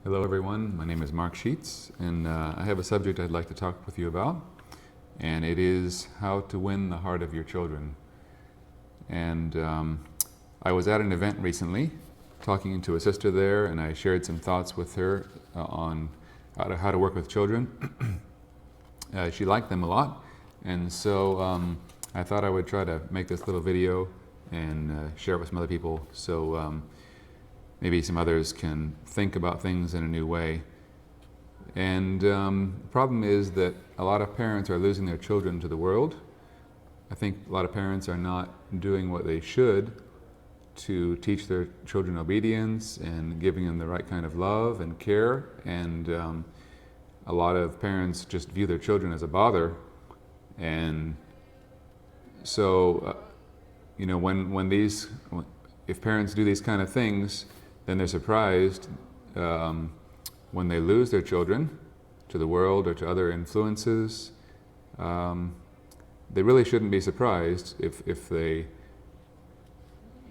Hello everyone, my name is Mark Sheets, and I have a subject I'd like to talk with you about, and it is how to win the heart of your children. And I was at an event recently talking to a sister there, and I shared some thoughts with her on how to work with children. She liked them a lot, and so I thought I would try to make this little video and share it with some other people, so maybe some others can think about things in a new way. And the problem is that a lot of parents are losing their children to the world. I think a lot of parents are not doing what they should to teach their children obedience and giving them the right kind of love and care. And a lot of parents just view their children as a bother. And so, if parents do these kind of things, then they're surprised when they lose their children to the world or to other influences. They really shouldn't be surprised if they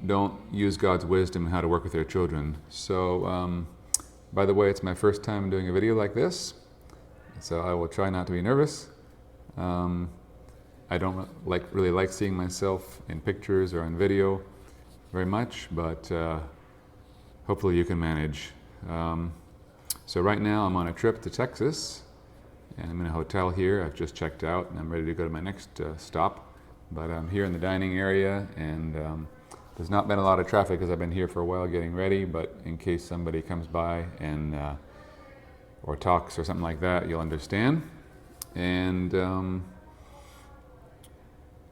don't use God's wisdom in how to work with their children. So, by the way, it's my first time doing a video like this, so I will try not to be nervous. I don't really like seeing myself in pictures or on video very much, but hopefully you can manage. So right now I'm on a trip to Texas, and I'm in a hotel here. I've just checked out and I'm ready to go to my next stop. But I'm here in the dining area, and there's not been a lot of traffic because I've been here for a while getting ready, but in case somebody comes by and or talks or something like that, you'll understand. And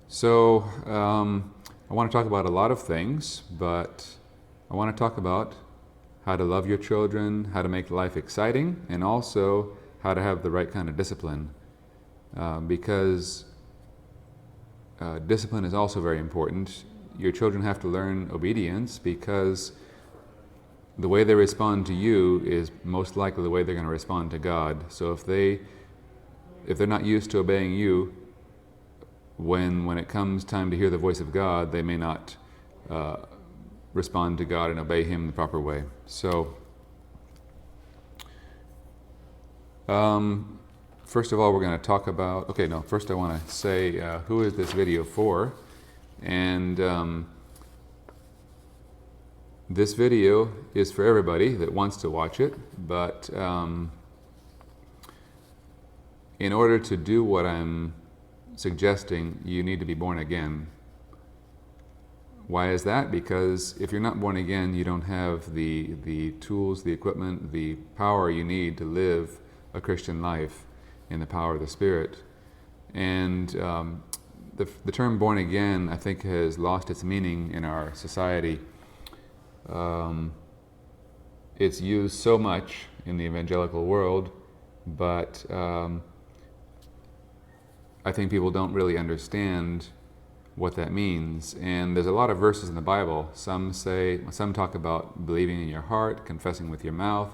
so I want to talk about a lot of things, but I want to talk about how to love your children, how to make life exciting, and also how to have the right kind of discipline. Because discipline is also very important. Your children have to learn obedience because the way they respond to you is most likely the way they're going to respond to God. So if they're not used to obeying you, when it comes time to hear the voice of God, they may not respond to God and obey Him the proper way. So, first of all, we're going to talk about, first I want to say who is this video for? And this video is for everybody that wants to watch it, but in order to do what I'm suggesting, you need to be born again. Why is that? Because if you're not born again, you don't have the tools, the equipment, the power you need to live a Christian life in the power of the Spirit. And the term born again, I think, has lost its meaning in our society. It's used so much in the evangelical world, but I think people don't really understand what that means. And there's a lot of verses in the Bible. Some talk about believing in your heart, confessing with your mouth,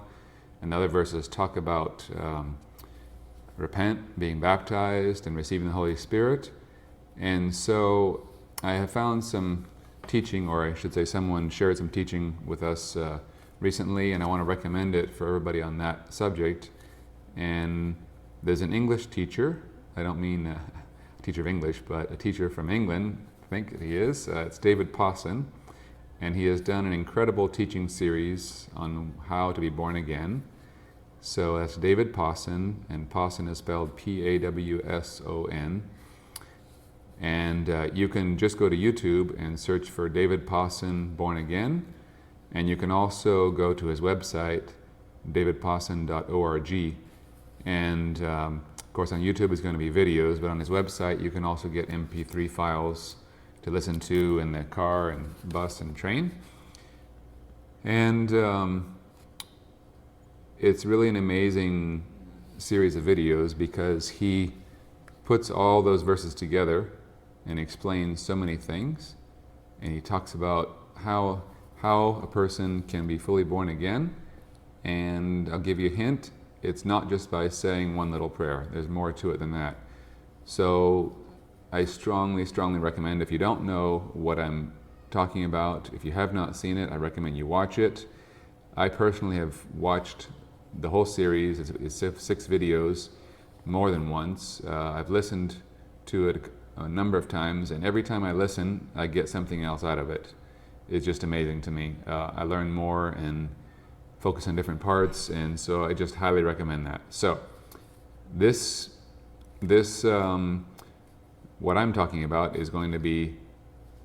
and other verses talk about repent, being baptized, and receiving the Holy Spirit. And so I have found some teaching, or I should say someone shared some teaching with us recently, and I want to recommend it for everybody on that subject. And there's an English teacher, I don't mean a teacher of English, but a teacher from England, I think he is. It's David Pawson, and he has done an incredible teaching series on how to be born again. So that's David Pawson, and Pawson is spelled Pawson. And you can just go to YouTube and search for David Pawson Born Again, and you can also go to his website, davidpawson.org. And of course, on YouTube is going to be videos, but on his website you can also get MP3 files to listen to in the car and bus and train. And it's really an amazing series of videos because he puts all those verses together and explains so many things. And he talks about how a person can be fully born again. And I'll give you a hint. It's not just by saying one little prayer. There's more to it than that. So I strongly recommend, if you don't know what I'm talking about, if you have not seen it, I recommend you watch it. I personally have watched the whole series. It's 6 videos, more than once. I've listened to it a number of times, and every time I listen, I get something else out of it. It's just amazing to me. I learn more and focus on different parts, and so I just highly recommend that. So this what I'm talking about is going to be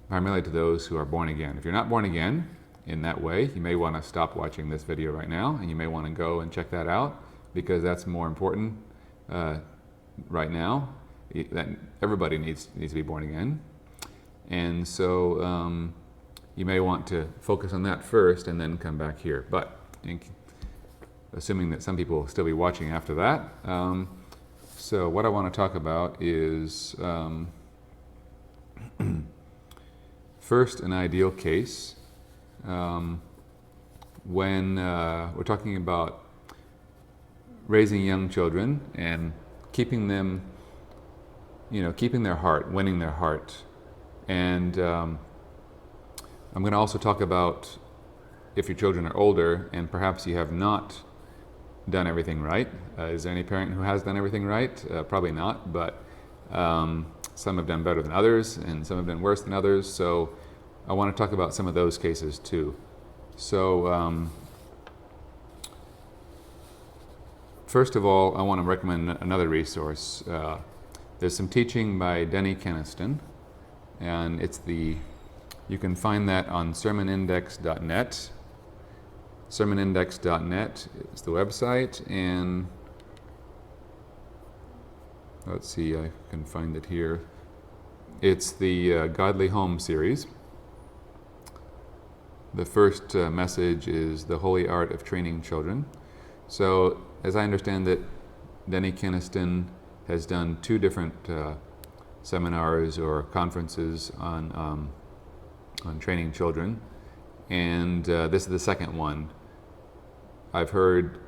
primarily to those who are born again. If you're not born again in that way, you may want to stop watching this video right now, and you may want to go and check that out, because that's more important right now. That everybody needs to be born again, and so you may want to focus on that first and then come back here. But assuming that some people will still be watching after that, so what I want to talk about is first, an ideal case. When we're talking about raising young children and keeping them, keeping their heart, winning their heart. And I'm going to also talk about if your children are older and perhaps you have not done everything right. Is there any parent who has done everything right? Probably not, but some have done better than others, and some have done worse than others. So I want to talk about some of those cases too. So first of all, I want to recommend another resource. There's some teaching by Denny Kenaston, and you can find that on sermonindex.net. Sermonindex.net is the website, and let's see, I can find it here. It's the Godly Home series. The first message is The Holy Art of Training Children. So, as I understand it, Denny Kenaston has done 2 different seminars or conferences on training children, and this is the second one. I've heard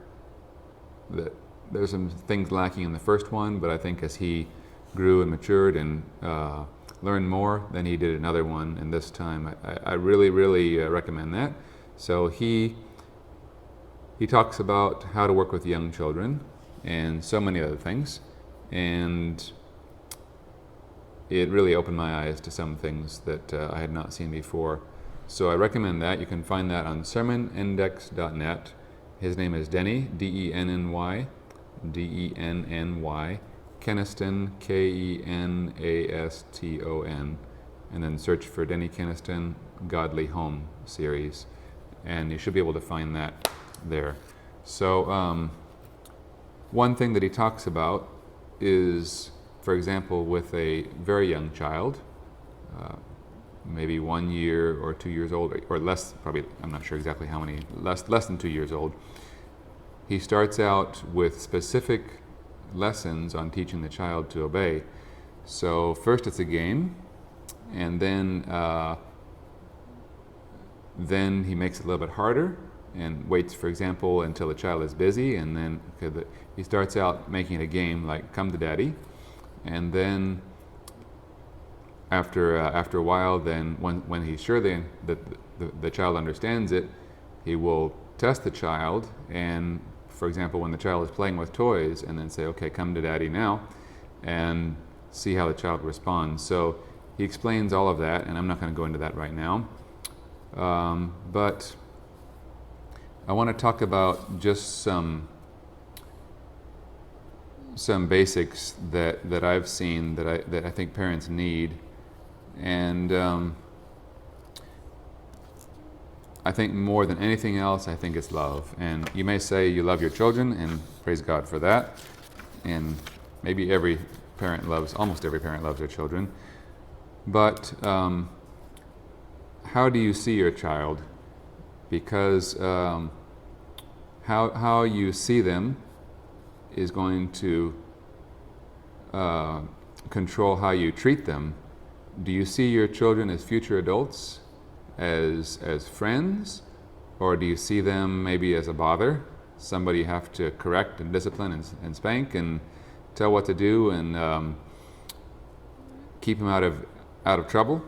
that there's some things lacking in the first one, but I think as he grew and matured and learned more, then he did another one, and this time I really recommend that. So he talks about how to work with young children and so many other things, and it really opened my eyes to some things that I had not seen before. So I recommend that. You can find that on sermonindex.net. His name is Denny, D-E-N-N-Y, D-E-N-N-Y, Kenaston, K-E-N-A-S-T-O-N, and then search for Denny Kenaston Godly Home series, and you should be able to find that there. So one thing that he talks about is, for example, with a very young child, maybe 1 year or 2 years old, or less, probably, I'm not sure exactly how many, less than 2 years old, he starts out with specific lessons on teaching the child to obey. So first it's a game, and then he makes it a little bit harder and waits, for example, until the child is busy, and then he starts out making it a game like "Come to Daddy," and then after a while, then when he's sure that the child understands it, he will test the child, and for example, when the child is playing with toys, and then say, "Okay, come to Daddy now," and see how the child responds. So he explains all of that, and I'm not going to go into that right now. But I want to talk about just some basics that I've seen that I think parents need, and I think more than anything else, I think it's love. And you may say you love your children, and praise God for that. And maybe almost every parent loves their children. But how do you see your child? Because how you see them is going to control how you treat them. Do you see your children as future adults, as friends, or do you see them maybe as a bother, somebody you have to correct and discipline and spank and tell what to do and keep them out of trouble?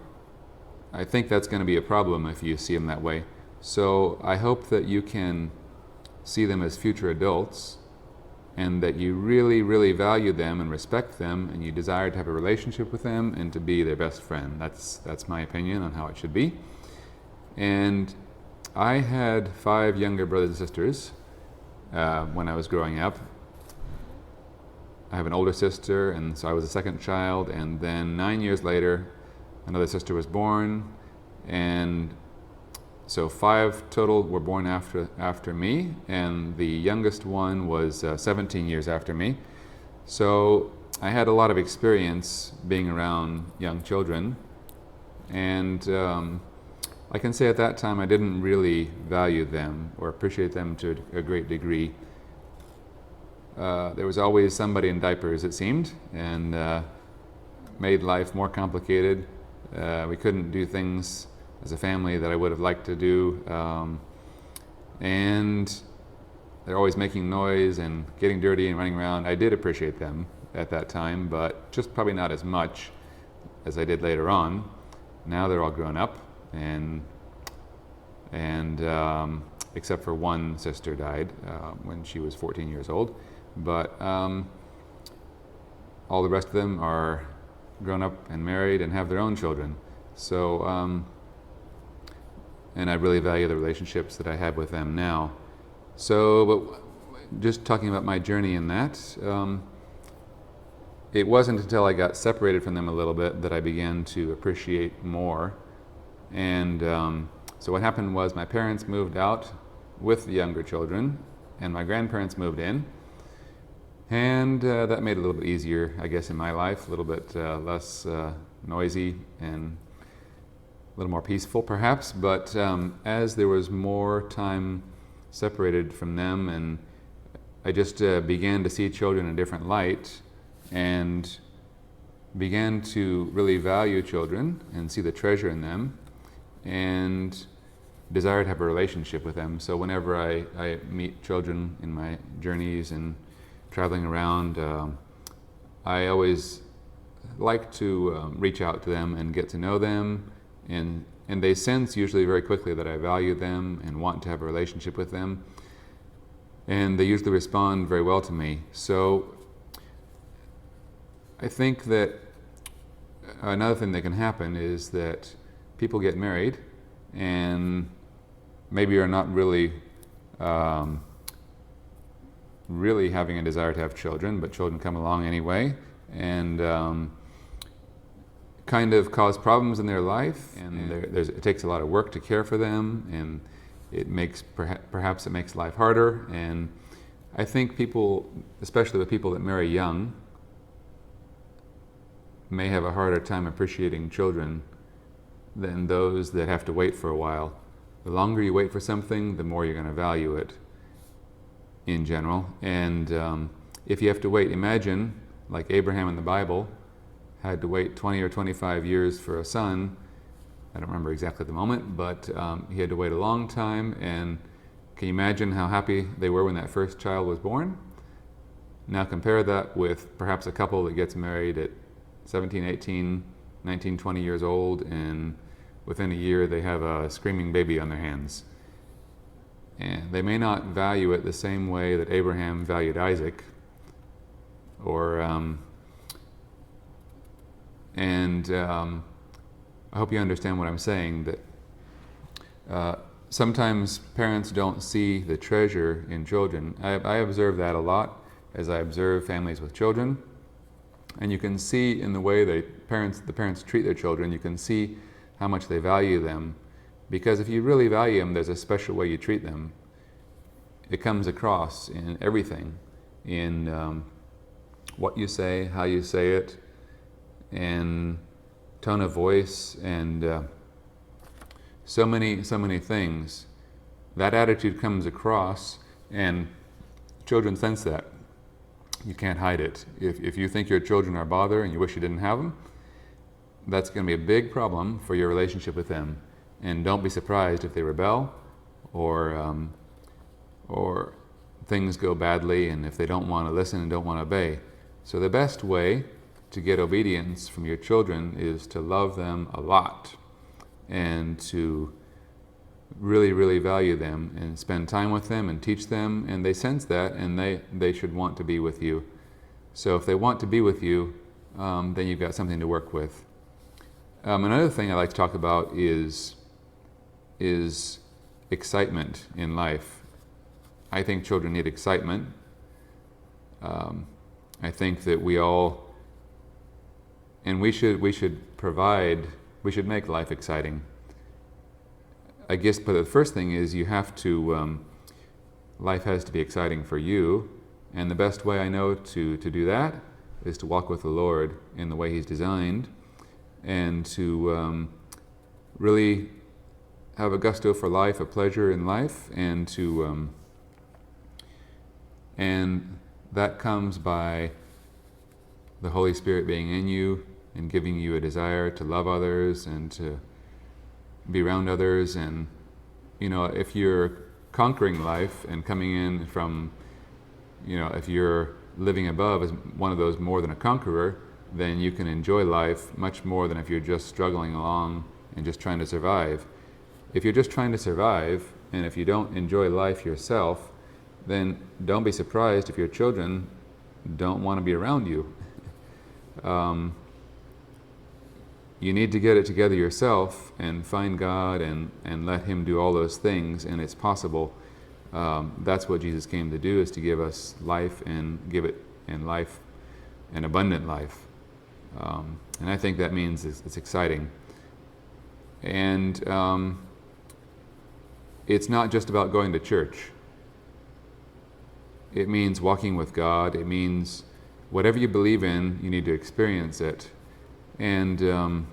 I think that's going to be a problem if you see them that way. So I hope that you can see them as future adults, and that you really, really value them and respect them, and you desire to have a relationship with them and to be their best friend. That's my opinion on how it should be. And I had 5 younger brothers and sisters when I was growing up. I have an older sister, and so I was the second child, and then 9 years later, another sister was born, and so 5 total were born after me, and the youngest one was 17 years after me. So I had a lot of experience being around young children, and I can say at that time I didn't really value them or appreciate them to a great degree. There was always somebody in diapers, it seemed, and made life more complicated. We couldn't do things as a family that I would have liked to do, and they're always making noise and getting dirty and running around. I did appreciate them at that time, but just probably not as much as I did later on. Now they're all grown up, and except for one sister died when she was 14 years old, but all the rest of them are grown up and married and have their own children. So and I really value the relationships that I have with them now. So, but just talking about my journey in that, it wasn't until I got separated from them a little bit that I began to appreciate more. And so what happened was my parents moved out with the younger children, and my grandparents moved in. And that made it a little bit easier, I guess, in my life, a little bit less noisy and a little more peaceful, perhaps. But as there was more time separated from them, and I just began to see children in a different light, and began to really value children and see the treasure in them, and desire to have a relationship with them. So whenever I meet children in my journeys and traveling around, I always like to reach out to them and get to know them, and they sense usually very quickly that I value them and want to have a relationship with them, and they usually respond very well to me. So I think that another thing that can happen is that people get married and maybe are not really really having a desire to have children, but children come along anyway, and kind of cause problems in their life, and it takes a lot of work to care for them, and it makes perhaps it makes life harder. And I think people, especially the people that marry young, may have a harder time appreciating children than those that have to wait for a while. The longer you wait for something, the more you're going to value it in general. And if you have to wait, imagine like Abraham in the Bible had to wait 20 or 25 years for a son. I don't remember exactly the moment, but he had to wait a long time. And can you imagine how happy they were when that first child was born? Now compare that with perhaps a couple that gets married at 17, 18, 19, 20 years old, and within a year they have a screaming baby on their hands. And they may not value it the same way that Abraham valued Isaac, or I hope you understand what I'm saying, that sometimes parents don't see the treasure in children. I observe that a lot as I observe families with children. And you can see in the way the parents treat their children, you can see how much they value them. Because if you really value them, there's a special way you treat them. It comes across in everything, in what you say, how you say it, and tone of voice, and so many things. That attitude comes across, and children sense that. You can't hide it. If you think your children are a bother and you wish you didn't have them, that's going to be a big problem for your relationship with them. And don't be surprised if they rebel, or things go badly, and if they don't want to listen and don't want to obey. So the best way to get obedience from your children is to love them a lot, and to really, really value them and spend time with them and teach them, and they sense that, and they should want to be with you. So if they want to be with you, then you've got something to work with. Another thing I like to talk about is excitement in life. I think children need excitement. I think that we all, and we should make life exciting. I guess, but the first thing is you have to, life has to be exciting for you, and the best way I know to do that is to walk with the Lord in the way He's designed, and to really have a gusto for life, a pleasure in life, and that comes by the Holy Spirit being in you and giving you a desire to love others and to be around others. And if you're conquering life and coming in from, if you're living above as one of those more than a conqueror, then you can enjoy life much more than if you're just struggling along and just trying to survive. If you're just trying to survive, and if you don't enjoy life yourself, then don't be surprised if your children don't want to be around you. You need to get it together yourself and find God and let Him do all those things, and it's possible. That's what Jesus came to do, is to give us life and give it in life, an abundant life. And I think that means it's exciting. And it's not just about going to church. It means walking with God. It means whatever you believe in, you need to experience it. And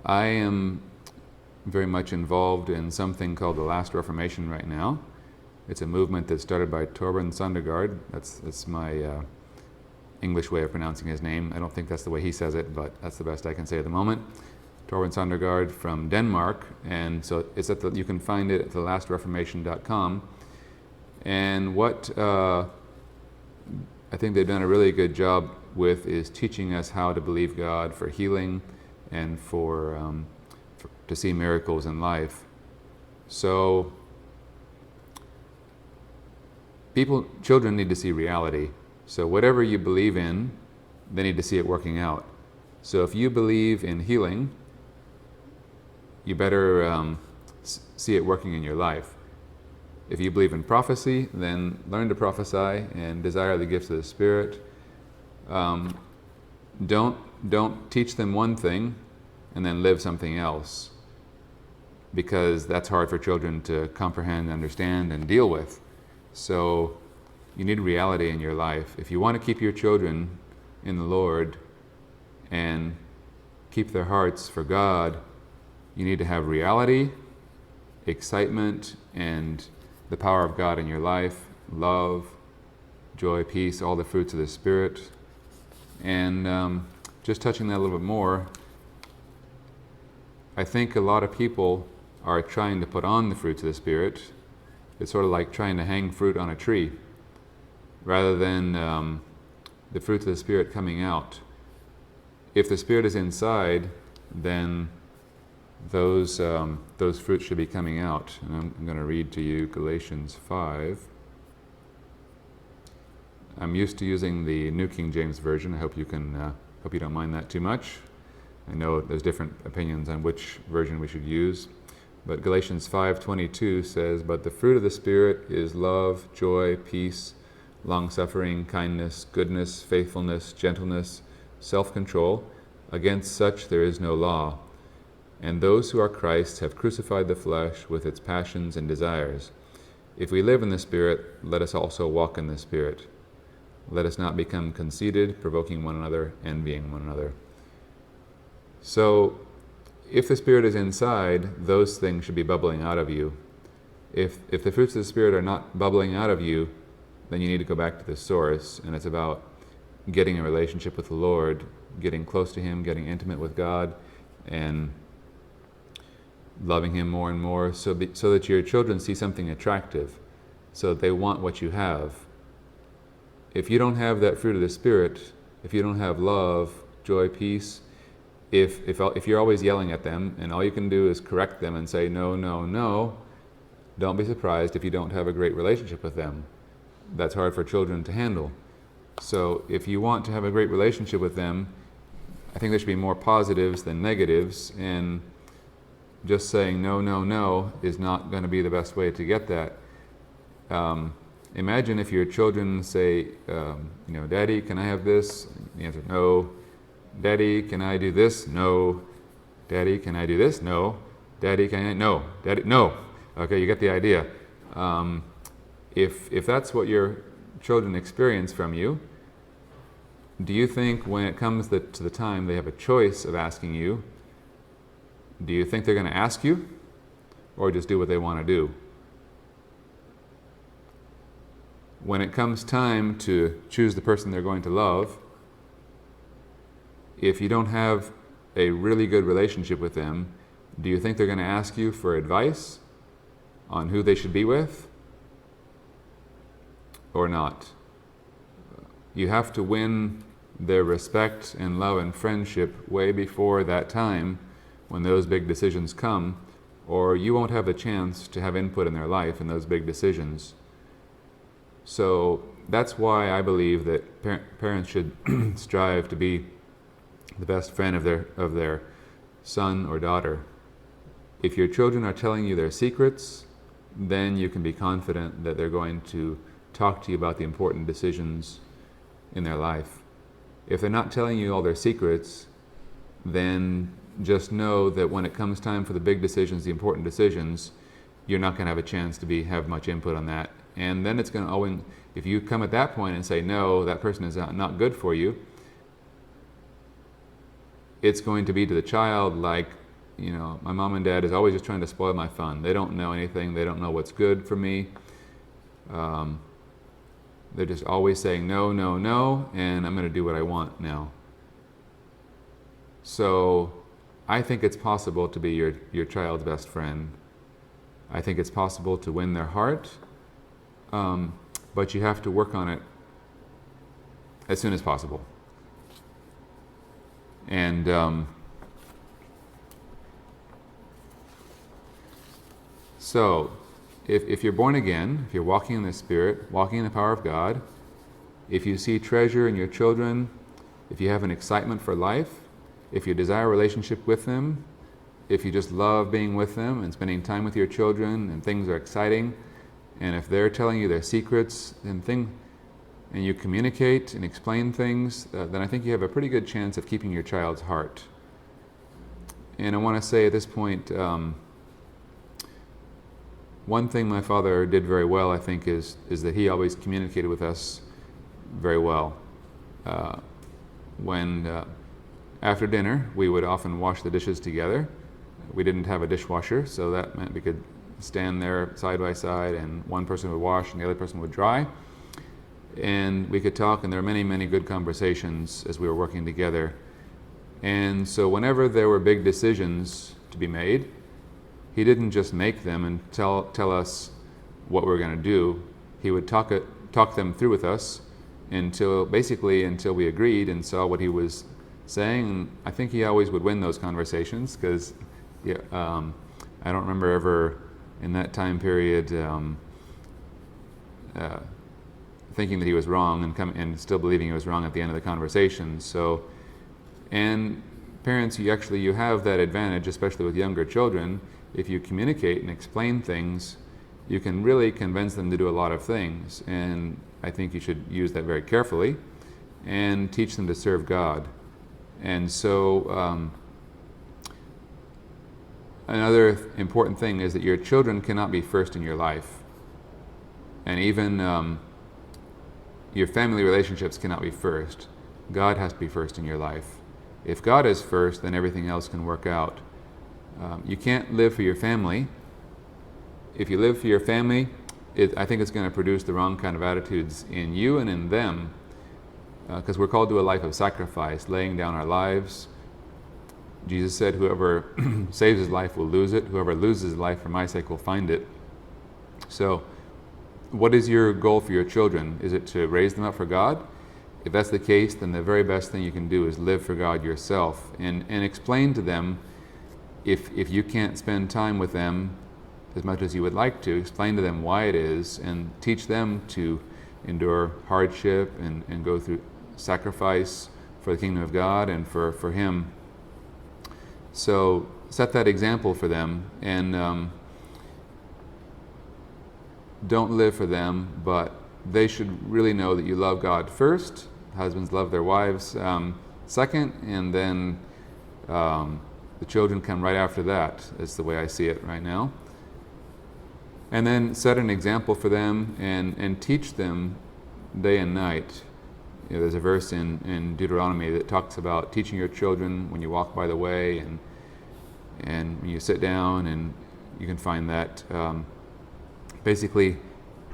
I am very much involved in something called the Last Reformation right now. It's a movement that started by Torben Søndergaard. That's my English way of pronouncing his name. I don't think that's the way he says it, but that's the best I can say at the moment. Torben Søndergaard from Denmark, and so it's you can find it at thelastreformation.com. And what I think they've done a really good job with is teaching us how to believe God for healing and to see miracles in life. So children need to see reality. So whatever you believe in, they need to see it working out. So if you believe in healing, you better see it working in your life. If you believe in prophecy, then learn to prophesy and desire the gifts of the Spirit. Don't teach them one thing and then live something else, because that's hard for children to comprehend, understand, and deal with. So you need reality in your life. If you want to keep your children in the Lord and keep their hearts for God, you need to have reality, excitement, and the power of God in your life, love, joy, peace, all the fruits of the Spirit. And just touching that a little bit more, I think a lot of people are trying to put on the fruits of the Spirit. It's sort of like trying to hang fruit on a tree, rather than the fruits of the Spirit coming out. If the Spirit is inside, then those fruits should be coming out. And I'm going to read to you Galatians 5. I'm used to using the New King James Version. I hope you don't mind that too much. I know there's different opinions on which version we should use. But Galatians 5:22 says, "But the fruit of the Spirit is love, joy, peace, long-suffering, kindness, goodness, faithfulness, gentleness, self-control. Against such there is no law. And those who are Christ's have crucified the flesh with its passions and desires. If we live in the Spirit, let us also walk in the Spirit. Let us not become conceited, provoking one another, envying one another." So, if the Spirit is inside, those things should be bubbling out of you. If the fruits of the Spirit are not bubbling out of you, then you need to go back to the source, and it's about getting a relationship with the Lord, getting close to Him, getting intimate with God, and loving Him more and more, so that your children see something attractive, so that they want what you have. If you don't have that fruit of the Spirit, if you don't have love, joy, peace, if you're always yelling at them and all you can do is correct them and say no, no, no, don't be surprised if you don't have a great relationship with them. That's hard for children to handle. So if you want to have a great relationship with them, I think there should be more positives than negatives, and just saying no, no, no is not going to be the best way to get that. Imagine if your children say, Daddy, can I have this? The answer, no. Daddy, can I do this? No. Daddy, can I do this? No. Daddy, can I? No. Daddy, no. Okay, you get the idea. If that's what your children experience from you, do you think when it comes to the time they have a choice of asking you, do you think they're going to ask you or just do what they want to do? When it comes time to choose the person they're going to love, if you don't have a really good relationship with them, do you think they're going to ask you for advice on who they should be with or not? You have to win their respect and love and friendship way before that time when those big decisions come, or you won't have a chance to have input in their life in those big decisions. So that's why I believe that parents should strive to be the best friend of their son or daughter. If your children are telling you their secrets, then you can be confident that they're going to talk to you about the important decisions in their life. If they're not telling you all their secrets, then just know that when it comes time for the big decisions, the important decisions, you're not going to have a chance to have much input on that. And then it's going to, if you come at that point and say, no, that person is not good for you, it's going to be to the child like, my mom and dad is always just trying to spoil my fun. They don't know anything. They don't know what's good for me. They're just always saying no, no, no, and I'm going to do what I want now. So I think it's possible to be your child's best friend. I think it's possible to win their heart, but you have to work on it as soon as possible. And so if you're born again, if you're walking in the Spirit, walking in the power of God, if you see treasure in your children, if you have an excitement for life, if you desire a relationship with them, if you just love being with them and spending time with your children and things are exciting, and if they're telling you their secrets and you communicate and explain things, then I think you have a pretty good chance of keeping your child's heart. And I want to say at this point, one thing my father did very well, I think, is that he always communicated with us very well. After dinner, we would often wash the dishes together. We didn't have a dishwasher, so that meant we could stand there side by side and one person would wash and the other person would dry. And we could talk, and there were many, many good conversations as we were working together. And so whenever there were big decisions to be made, he didn't just make them and tell us what we were going to do. He would talk them through with us until we agreed and saw what he was saying. And I think he always would win those conversations because I don't remember ever in that time period thinking that he was wrong and still believing he was wrong at the end of the conversation. So, and parents, you have that advantage, especially with younger children. If you communicate and explain things, you can really convince them to do a lot of things. And I think you should use that very carefully and teach them to serve God. And so another important thing is that your children cannot be first in your life. And even your family relationships cannot be first. God has to be first in your life. If God is first, then everything else can work out. You can't live for your family. If you live for your family, I think it's going to produce the wrong kind of attitudes in you and in them, because we're called to a life of sacrifice, laying down our lives. Jesus said, whoever saves his life will lose it. Whoever loses his life for my sake will find it. So what is your goal for your children? Is it to raise them up for God? if that's the case, then the very best thing you can do is live for God yourself, and explain to them, if you can't spend time with them as much as you would like to, explain to them why it is, and teach them to endure hardship and go through sacrifice for the kingdom of God and for Him. So set that example for them, and don't live for them, but they should really know that you love God first. Husbands love their wives second, and then the children come right after that. That's the way I see it right now. And then set an example for them and teach them day and night. You know, there's a verse in Deuteronomy that talks about teaching your children when you walk by the way and when you sit down, and you can find that. Basically,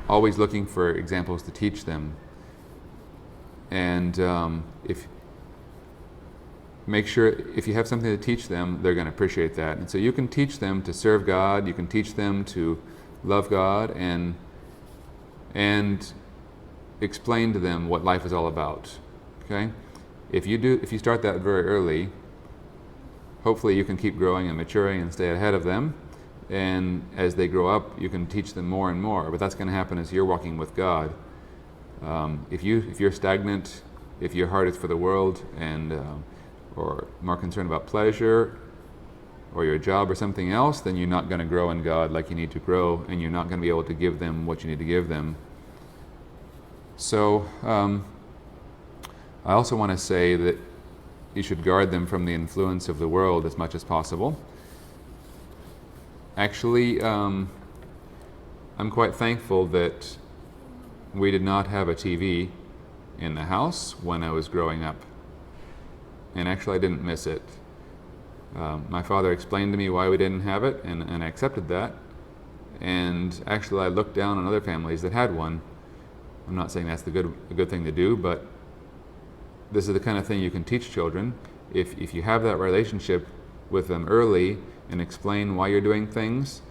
always looking for examples to teach them. And make sure if you have something to teach them, they're going to appreciate that. And so you can teach them to serve God, you can teach them to love God, and explain to them what life is all about. Okay? If you start that very early, hopefully you can keep growing and maturing and stay ahead of them. And as they grow up, you can teach them more and more. But that's going to happen as you're walking with God. If you're stagnant, if your heart is for the world and or more concerned about pleasure or your job or something else, then you're not going to grow in God like you need to grow, and you're not going to be able to give them what you need to give them. So I also want to say that you should guard them from the influence of the world as much as possible. Actually, I'm quite thankful that we did not have a TV in the house when I was growing up. And actually, I didn't miss it. My father explained to me why we didn't have it, and I accepted that. And actually, I looked down on other families that had one. I'm not saying that's a good thing to do, but this is the kind of thing you can teach children. If you have that relationship with them early and explain why you're doing things,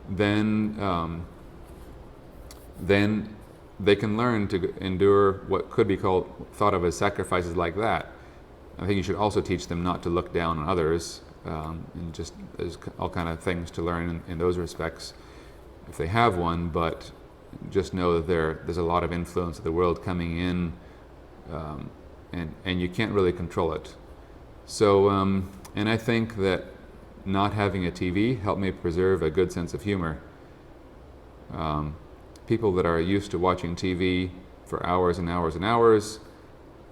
then they can learn to endure what could be thought of as sacrifices like that. I think you should also teach them not to look down on others, and just there's all kind of things to learn in those respects if they have one, but just know that there's a lot of influence of the world coming in, and you can't really control it. So, and I think that not having a TV helped me preserve a good sense of humor. People that are used to watching TV for hours and hours and hours,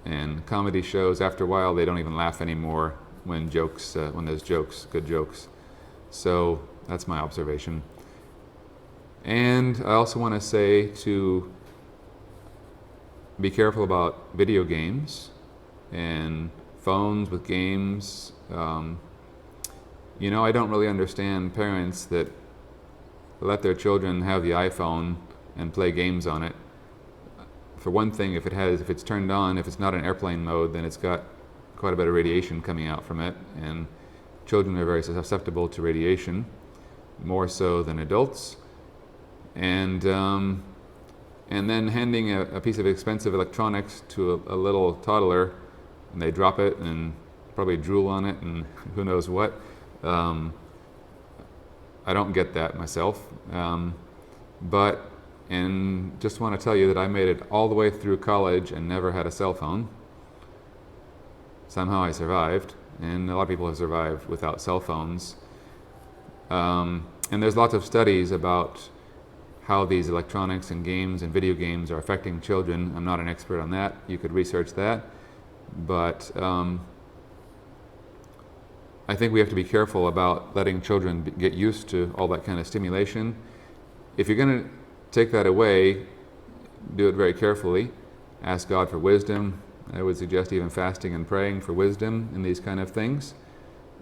and comedy shows, after a while they don't even laugh anymore when there's jokes, good jokes. So that's my observation. And I also want to say to be careful about video games and phones with games. I don't really understand parents that let their children have the iPhone and play games on it. For one thing, if it's turned on, if it's not in airplane mode, then it's got quite a bit of radiation coming out from it, and children are very susceptible to radiation, more so than adults. And then handing a piece of expensive electronics to a little toddler, and they drop it and probably drool on it and who knows what. I don't get that myself. And just want to tell you that I made it all the way through college and never had a cell phone. Somehow I survived, and a lot of people have survived without cell phones. And there's lots of studies about how these electronics and games and video games are affecting children. I'm not an expert on that. You could research that. But I think we have to be careful about letting children get used to all that kind of stimulation. If you're going to take that away, do it very carefully. Ask God for wisdom. I would suggest even fasting and praying for wisdom in these kind of things.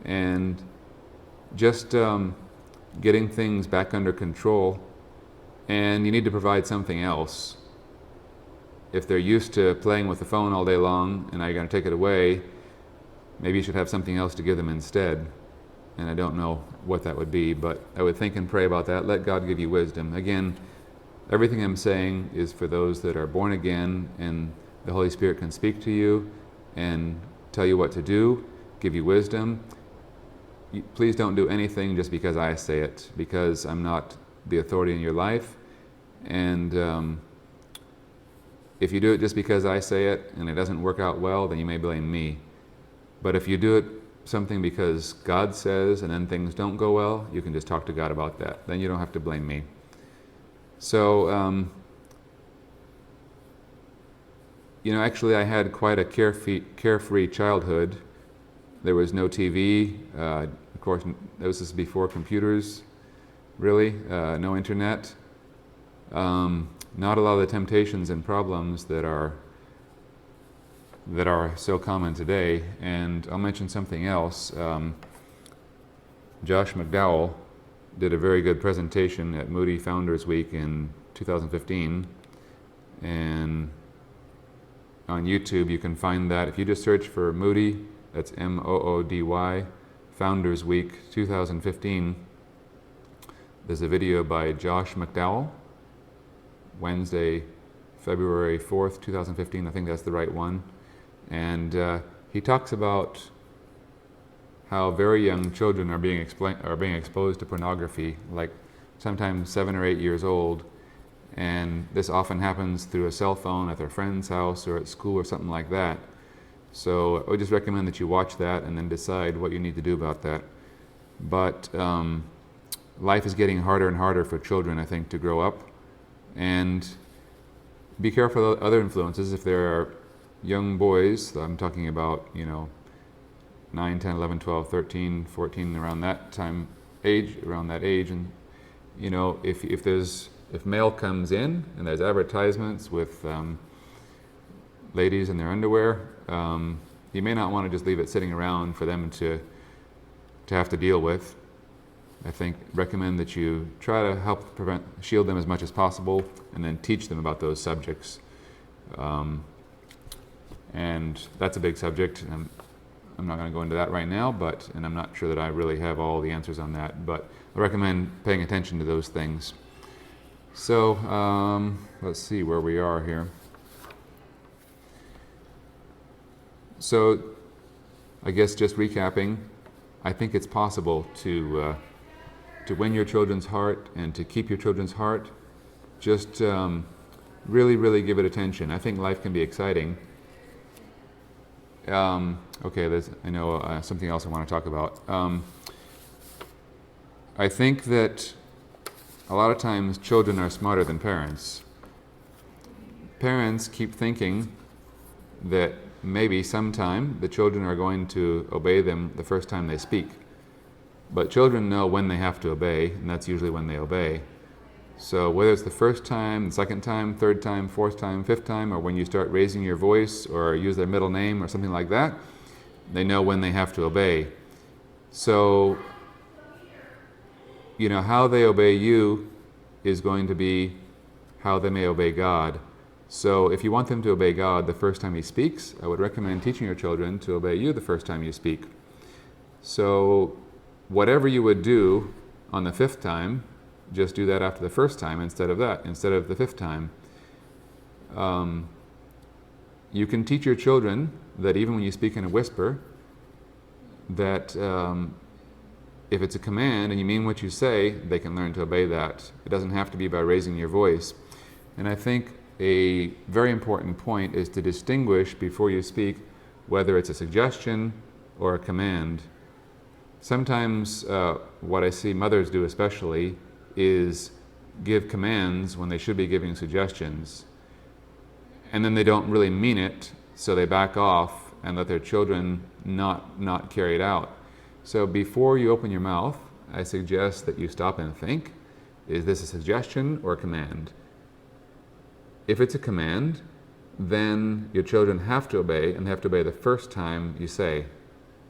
And just getting things back under control. And you need to provide something else. If they're used to playing with the phone all day long and now you're going to take it away, maybe you should have something else to give them instead. And I don't know what that would be, but I would think and pray about that. Let God give you wisdom. Again, everything I'm saying is for those that are born again and The Holy Spirit can speak to you and tell you what to do, give you wisdom. Please don't do anything just because I say it, because I'm not the authority in your life. And if you do it just because I say it and it doesn't work out well, then you may blame me. But if you do it something because God says and then things don't go well, you can just talk to God about that. Then you don't have to blame me. So, actually I had quite a carefree childhood. There was no TV. Of course, this is before computers, really. No internet. Not a lot of the temptations and problems that are so common today. And I'll mention something else. Josh McDowell did a very good presentation at Moody Founders Week in 2015, and on YouTube you can find that. If you just search for Moody, that's Moody, Founders Week 2015, there's a video by Josh McDowell, Wednesday, February 4th, 2015, I think that's the right one. And he talks about how very young children are being exposed to pornography, like sometimes 7 or 8 years old. And this often happens through a cell phone at their friend's house or at school or something like that. So I would just recommend that you watch that and then decide what you need to do about that. But life is getting harder and harder for children, I think, to grow up. And be careful of other influences. If there are young boys, I'm talking about, 9, 10, 11, 12, 13, 14, around that age, and if mail comes in and there's advertisements with ladies in their underwear, you may not want to just leave it sitting around for them to have to deal with. I recommend that you try to help shield them as much as possible, and then teach them about those subjects. And that's a big subject. I'm not going to go into that right now, and I'm not sure that I really have all the answers on that, but I recommend paying attention to those things. So let's see where we are here. So I guess just recapping, I think it's possible to win your children's heart and to keep your children's heart. Just really, really give it attention. I think life can be exciting. Okay, I know something else I want to talk about. I think that a lot of times children are smarter than parents. Parents keep thinking that maybe sometime the children are going to obey them the first time they speak. But children know when they have to obey, and that's usually when they obey. So whether it's the first time, the second time, third time, fourth time, fifth time, or when you start raising your voice or use their middle name or something like that, they know when they have to obey. So, how they obey you is going to be how they may obey God. So if you want them to obey God the first time He speaks, I would recommend teaching your children to obey you the first time you speak. So whatever you would do on the fifth time, just do that after the first time instead of the fifth time. You can teach your children that even when you speak in a whisper, that if it's a command and you mean what you say, they can learn to obey that. It doesn't have to be by raising your voice. And I think a very important point is to distinguish before you speak whether it's a suggestion or a command. Sometimes what I see mothers do especially is give commands when they should be giving suggestions. And then they don't really mean it, so they back off and let their children not carry it out. So before you open your mouth, I suggest that you stop and think, is this a suggestion or a command? If it's a command, then your children have to obey, and they have to obey the first time you say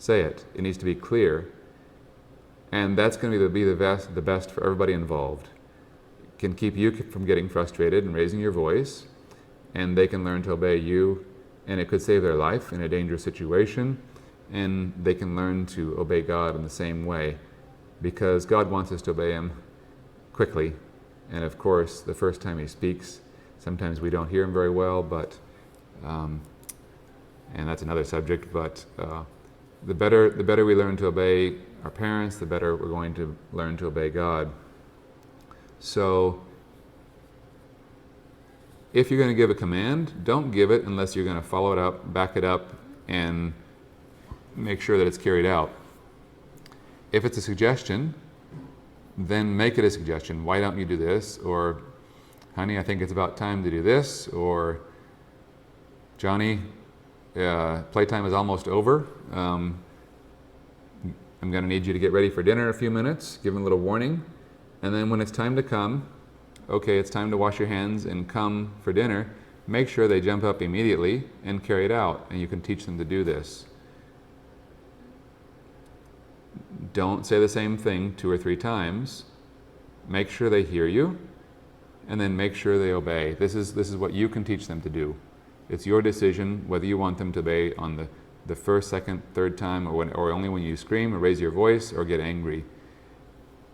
it. It needs to be clear. And that's going to be the best for everybody involved. It can keep you from getting frustrated and raising your voice, and they can learn to obey you, and it could save their life in a dangerous situation, and they can learn to obey God in the same way, because God wants us to obey Him quickly. And of course, the first time He speaks, sometimes we don't hear Him very well, but And that's another subject, but the better we learn to obey our parents, the better we're going to learn to obey God. So if you're going to give a command, don't give it unless you're going to follow it up, back it up, and make sure that it's carried out. If it's a suggestion, then make it a suggestion. Why don't you do this? Or, honey, I think it's about time to do this. Or, Johnny, playtime is almost over. I'm going to need you to get ready for dinner in a few minutes. Give them a little warning. And then when it's time to come, okay, it's time to wash your hands and come for dinner, make sure they jump up immediately and carry it out. And you can teach them to do this. Don't say the same thing 2 or 3 times. Make sure they hear you, and then make sure they obey. This is what you can teach them to do. It's your decision whether you want them to obey on the first, second, third time, or only when you scream or raise your voice or get angry.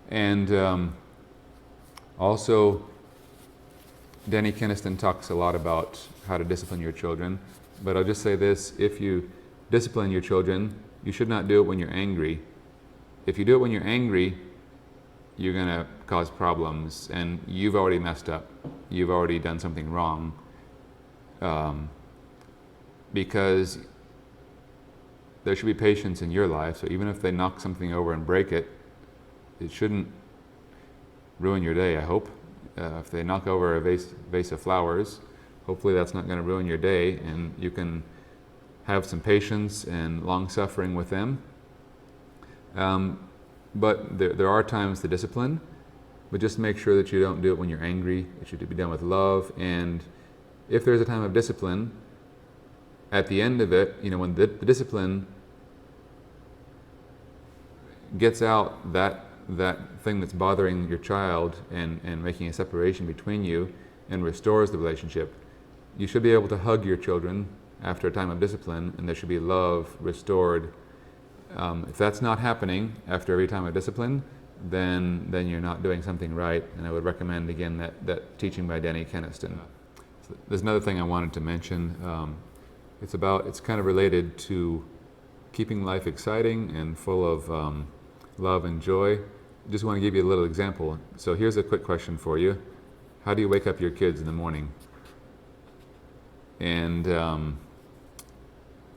And also, Denny Kenaston talks a lot about how to discipline your children. But I'll just say this: if you discipline your children, you should not do it when you're angry. If you do it when you're angry, you're going to cause problems, and you've already messed up. You've already done something wrong. Because there should be patience in your life, so even if they knock something over and break it, it shouldn't ruin your day, I hope. If they knock over a vase of flowers, hopefully that's not going to ruin your day, and you can have some patience and long-suffering with them. But there are times to discipline, but just make sure that you don't do it when you're angry. It should be done with love. And if there's a time of discipline, at the end of it, when the discipline gets out that thing that's bothering your child and making a separation between you and restores the relationship, you should be able to hug your children after a time of discipline, and there should be love restored. If that's not happening after every time of discipline, then you're not doing something right. And I would recommend again that teaching by Denny Kenaston. So there's another thing I wanted to mention. It's kind of related to keeping life exciting and full of love and joy. I just want to give you a little example. So here's a quick question for you: how do you wake up your kids in the morning? And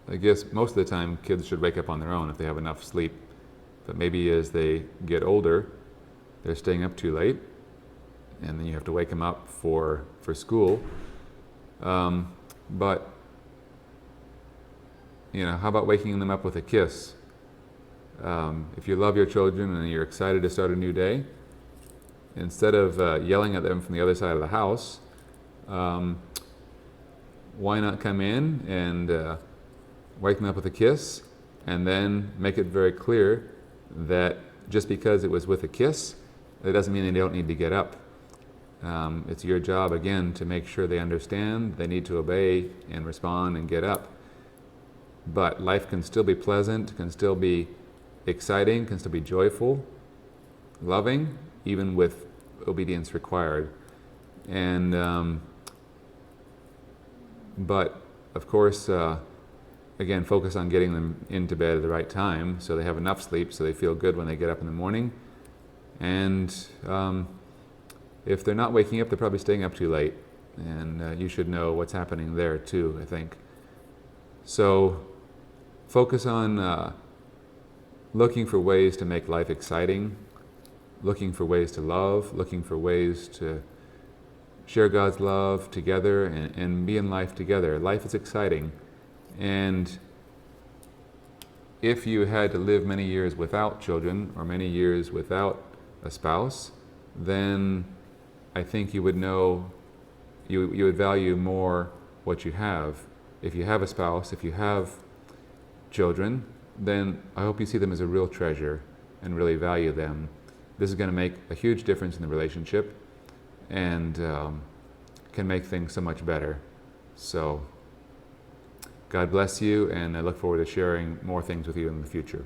I guess most of the time kids should wake up on their own if they have enough sleep. But maybe as they get older, they're staying up too late, and then you have to wake them up for school. But how about waking them up with a kiss? If you love your children and you're excited to start a new day, instead of yelling at them from the other side of the house, why not come in and wake them up with a kiss, and then make it very clear that just because it was with a kiss, it doesn't mean they don't need to get up. It's your job, again, to make sure they understand they need to obey and respond and get up. But life can still be pleasant, can still be exciting, can still be joyful, loving, even with obedience required. And but of course, again, focus on getting them into bed at the right time so they have enough sleep so they feel good when they get up in the morning. And if they're not waking up, they're probably staying up too late. And you should know what's happening there too, I think. So focus on looking for ways to make life exciting, looking for ways to love, looking for ways to share God's love together and be in life together. Life is exciting. And if you had to live many years without children or many years without a spouse, then I think you would know, you would value more what you have. If you have a spouse, if you have children, then I hope you see them as a real treasure and really value them. This is going to make a huge difference in the relationship and can make things so much better. So God bless you, and I look forward to sharing more things with you in the future.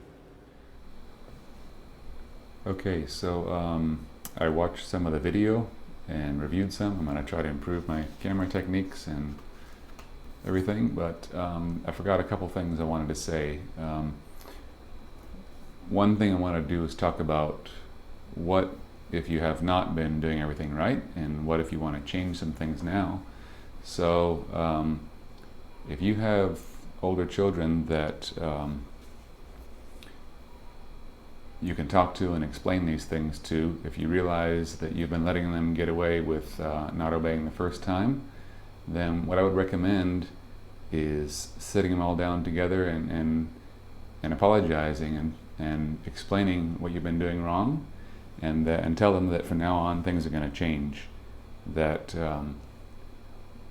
Okay, so I watched some of the video and reviewed some. I'm going to try to improve my camera techniques and everything, but I forgot a couple things I wanted to say. One thing I want to do is talk about what if you have not been doing everything right, and what if you want to change some things now. So if you have older children that you can talk to and explain these things to, if you realize that you've been letting them get away with not obeying the first time, then what I would recommend is sitting them all down together and apologizing and explaining what you've been doing wrong, and tell them that from now on things are going to change. That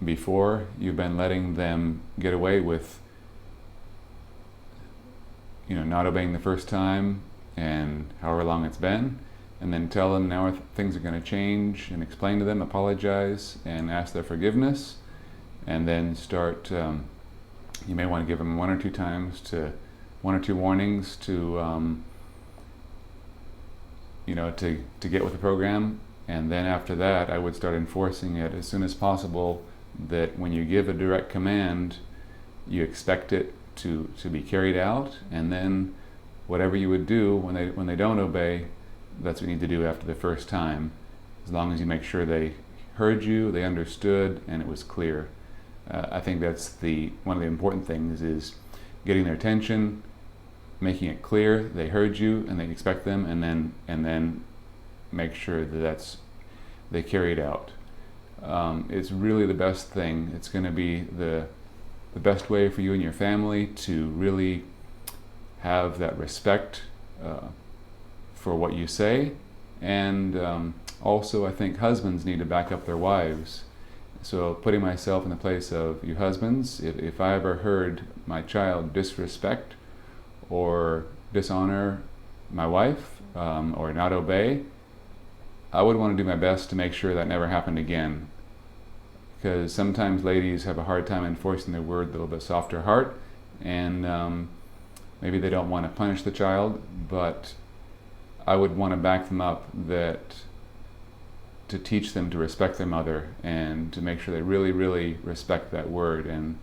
before you've been letting them get away with not obeying the first time and however long it's been, and then tell them now things are going to change, and explain to them, apologize, and ask their forgiveness, and then start. You may want to give them one or two warnings to to get with the program, and then after that, I would start enforcing it as soon as possible. That when you give a direct command, you expect it to be carried out, and then whatever you would do when they don't obey, that's what you need to do after the first time, as long as you make sure they heard you, they understood, and it was clear. I think that's one of the important things, is getting their attention, making it clear they heard you and they expect them, and then make sure that they carry it out. It's really the best thing. It's going to be the best way for you and your family to really have that respect for what you say. And also, I think husbands need to back up their wives. So putting myself in the place of you husbands, if I ever heard my child disrespect or dishonor my wife, or not obey, I would want to do my best to make sure that never happened again. Because sometimes ladies have a hard time enforcing their word, a little bit softer heart, and maybe they don't want to punish the child, but I would want to back them up to teach them to respect their mother, and to make sure they really, really respect that word and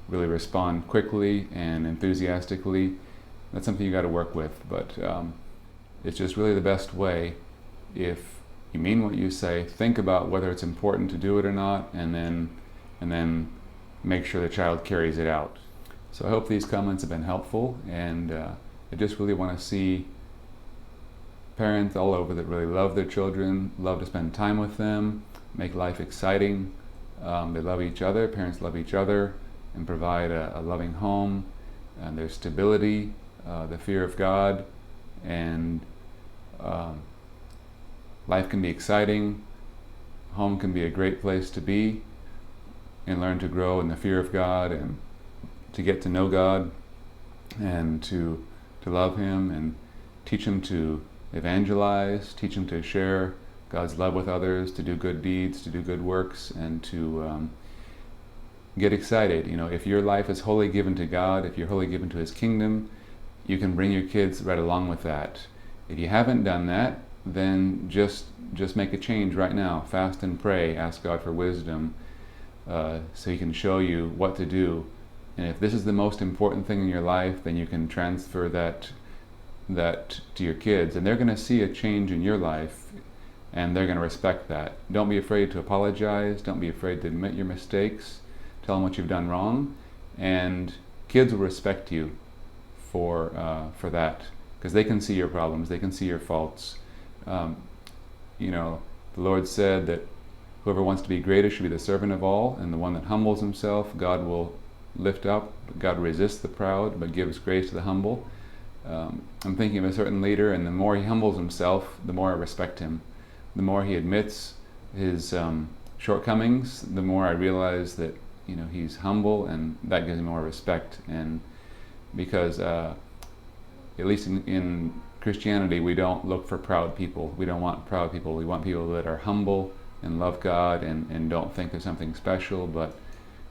really respond quickly and enthusiastically. That's something you got to work with, but it's just really the best way. If you mean what you say, think about whether it's important to do it or not, and then make sure the child carries it out. So I hope these comments have been helpful, and I just really want to see parents all over that really love their children, love to spend time with them, make life exciting. They love each other, parents love each other, and provide a loving home, and there's stability, the fear of God, and life can be exciting. Home can be a great place to be and learn to grow in the fear of God, and to get to know God, and to love Him, and teach Him to evangelize, teach Him to share God's love with others, to do good deeds, to do good works, and to get excited. If your life is wholly given to God, if you're wholly given to His kingdom, you can bring your kids right along with that. If you haven't done that, then just make a change right now. Fast and pray. Ask God for wisdom, so He can show you what to do. And if this is the most important thing in your life, then you can transfer that to your kids, and they're going to see a change in your life, and they're going to respect that. Don't be afraid to apologize. Don't be afraid to admit your mistakes. Tell them what you've done wrong, and kids will respect you for that, because they can see your problems. They can see your faults. The Lord said that whoever wants to be greatest should be the servant of all, and the one that humbles himself, God will lift up. God resists the proud, but gives grace to the humble. I'm thinking of a certain leader, and the more he humbles himself, the more I respect him. The more he admits his shortcomings, the more I realize that he's humble, and that gives me more respect. And because at least in Christianity, we don't look for proud people. We don't want proud people. We want people that are humble and love God, and don't think of something special, but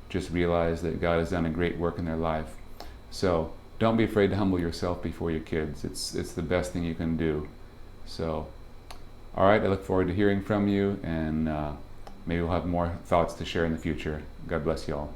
just realize that God has done a great work in their life. So don't be afraid to humble yourself before your kids. It's the best thing you can do. So, all right, I look forward to hearing from you, and maybe we'll have more thoughts to share in the future. God bless you all.